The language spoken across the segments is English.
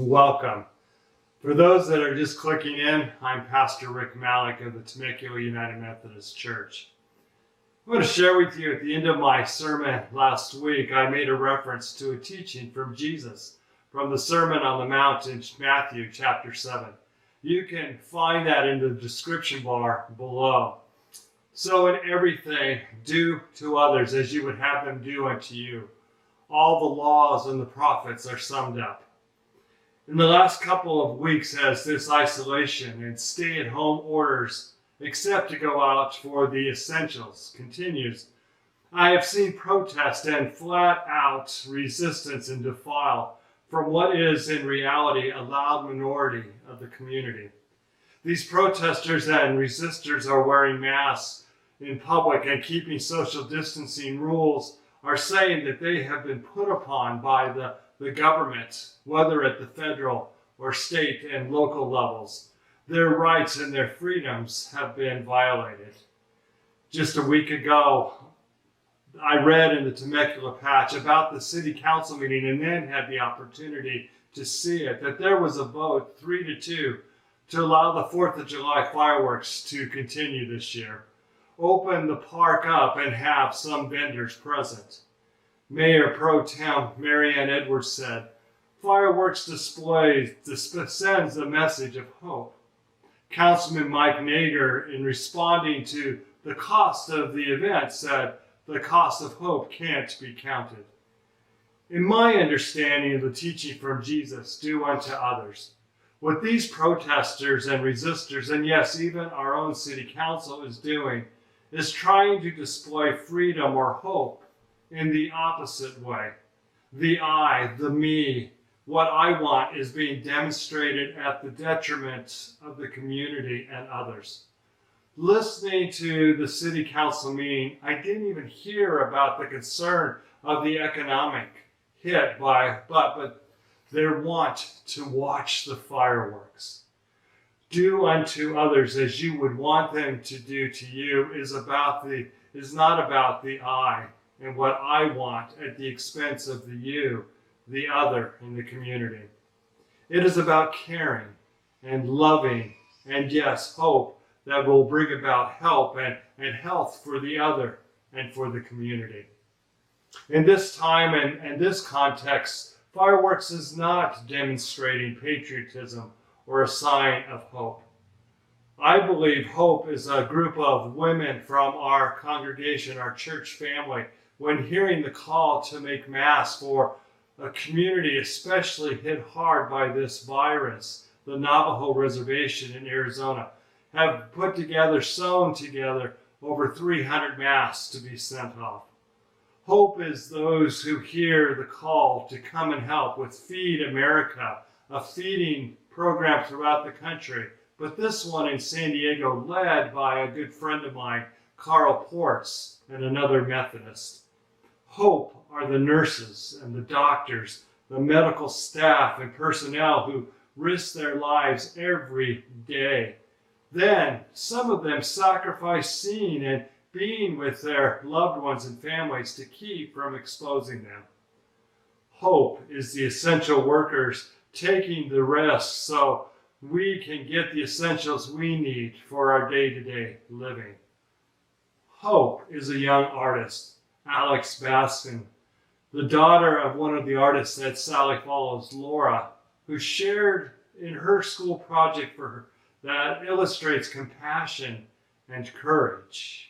Welcome. For those that are just clicking in, I'm Pastor Rick Malik of the Temecula United Methodist Church. I'm going to share with you at the end of my sermon last week, I made a reference to a teaching from Jesus from the Sermon on the Mount in Matthew chapter 7. You can find that in the description bar below. So in everything, do to others as you would have them do unto you. All the laws and the prophets are summed up. In the last couple of weeks, as this isolation and stay-at-home orders, except to go out for the essentials, continues, I have seen protest and flat-out resistance and defiance from what is in reality a loud minority of the community. These protesters and resistors are wearing masks in public and keeping social distancing rules, are saying that they have been put upon by the government, whether at the federal or state and local levels. Their rights and their freedoms have been violated. Just a week ago, I read in the Temecula Patch about the city council meeting and then had the opportunity to see it, that there was a vote 3-2 to allow the 4th of July fireworks to continue this year. Open the park up and have some vendors present. Mayor Pro Tem Marianne Edwards said, fireworks display sends a message of hope. Councilman Mike Nager, in responding to the cost of the event, said, the cost of hope can't be counted. In my understanding of the teaching from Jesus, do unto others. What these protesters and resistors, and yes, even our own city council is doing, is trying to display freedom or hope in the opposite way. The I, the me, what I want is being demonstrated at the detriment of the community and others. Listening to the city council meeting, I didn't even hear about the concern of the economic hit but their want to watch the fireworks. Do unto others as you would want them to do to you is not about the I and what I want at the expense of the you, the other, and the community. It is about caring and loving and, yes, hope that will bring about help and health for the other and for the community. In this time and this context, fireworks is not demonstrating patriotism or a sign of hope. I believe hope is a group of women from our congregation, our church family, when hearing the call to make Mass for a community especially hit hard by this virus, the Navajo Reservation in Arizona, have sewn together over 300 Mass to be sent off. Hope is those who hear the call to come and help with Feed America, a feeding program throughout the country, but this one in San Diego led by a good friend of mine, Carl Ports, and another Methodist. Hope are the nurses and the doctors, the medical staff and personnel who risk their lives every day. Then some of them sacrifice seeing and being with their loved ones and families to keep from exposing them. Hope is the essential workers taking the rest so we can get the essentials we need for our day-to-day living. Hope is a young artist, Alex Bassen, the daughter of one of the artists that Sally follows, Laura, who shared in her school project for her that illustrates compassion and courage.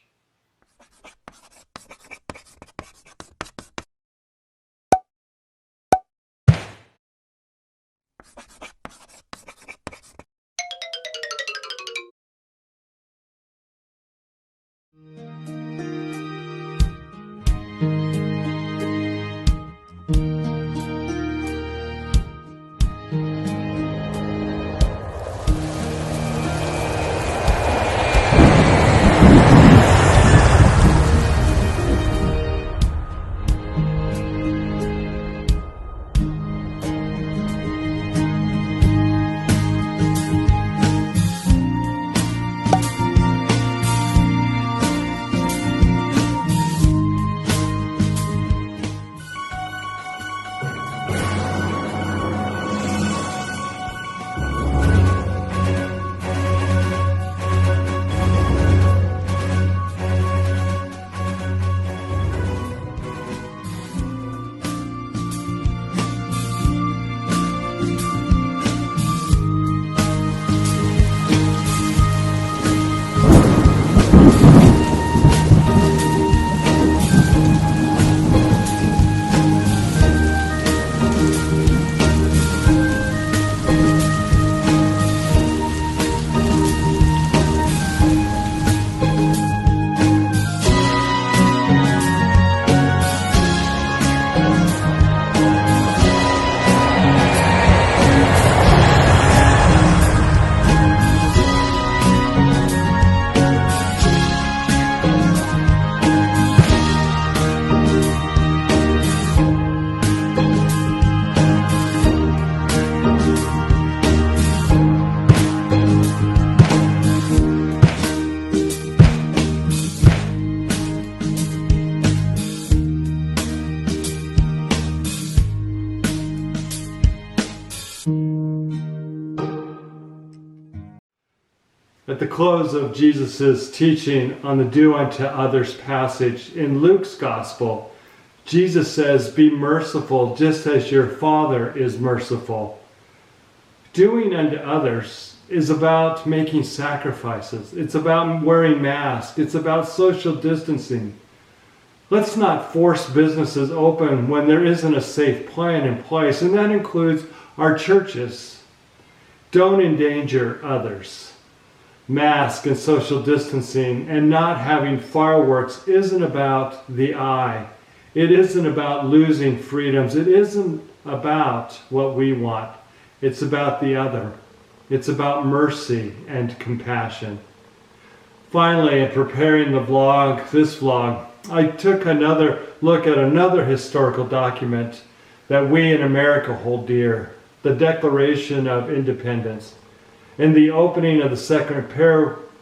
At the close of Jesus' teaching on the do unto others passage in Luke's gospel, Jesus says, "Be merciful just as your Father is merciful." Doing unto others is about making sacrifices. It's about wearing masks. It's about social distancing. Let's not force businesses open when there isn't a safe plan in place, and that includes our churches. Don't endanger others. Mask and social distancing and not having fireworks isn't about the I. It isn't about losing freedoms. It isn't about what we want. It's about the other. It's about mercy and compassion. Finally, in preparing this vlog, I took another look at another historical document that we in America hold dear, the Declaration of Independence. In the opening of the second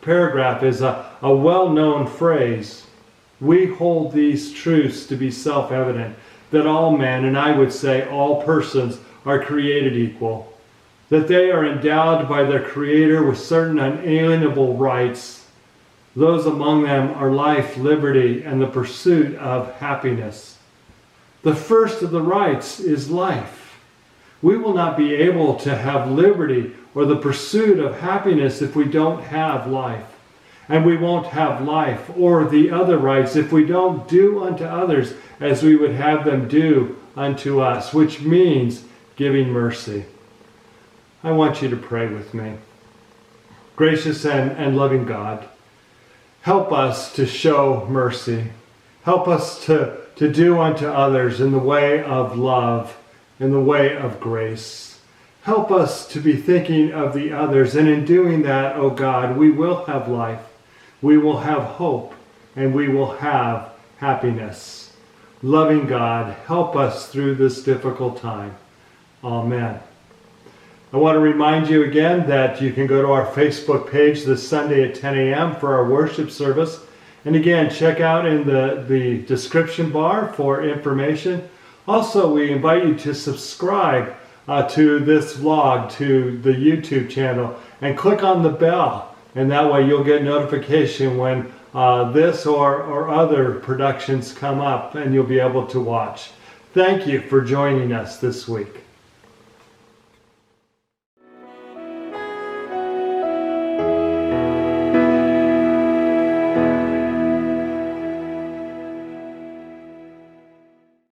paragraph is a well-known phrase. We hold these truths to be self-evident, that all men, and I would say all persons, are created equal, that they are endowed by their Creator with certain unalienable rights. Those among them are life, liberty, and the pursuit of happiness. The first of the rights is life. We will not be able to have liberty or the pursuit of happiness if we don't have life. And we won't have life or the other rights if we don't do unto others as we would have them do unto us, which means giving mercy. I want you to pray with me. Gracious and loving God, help us to show mercy. Help us to do unto others in the way of love, in the way of grace. Help us to be thinking of the others, and in doing that, oh God, we will have life, we will have hope, and we will have happiness. Loving God, help us through this difficult time. Amen. I want to remind you again that you can go to our Facebook page this Sunday at 10 a.m. for our worship service. And again, check out in the description bar for information. Also, we invite you to subscribe to this vlog, to the YouTube channel, and click on the bell. And that way you'll get notification when this or other productions come up, and you'll be able to watch. Thank you for joining us this week.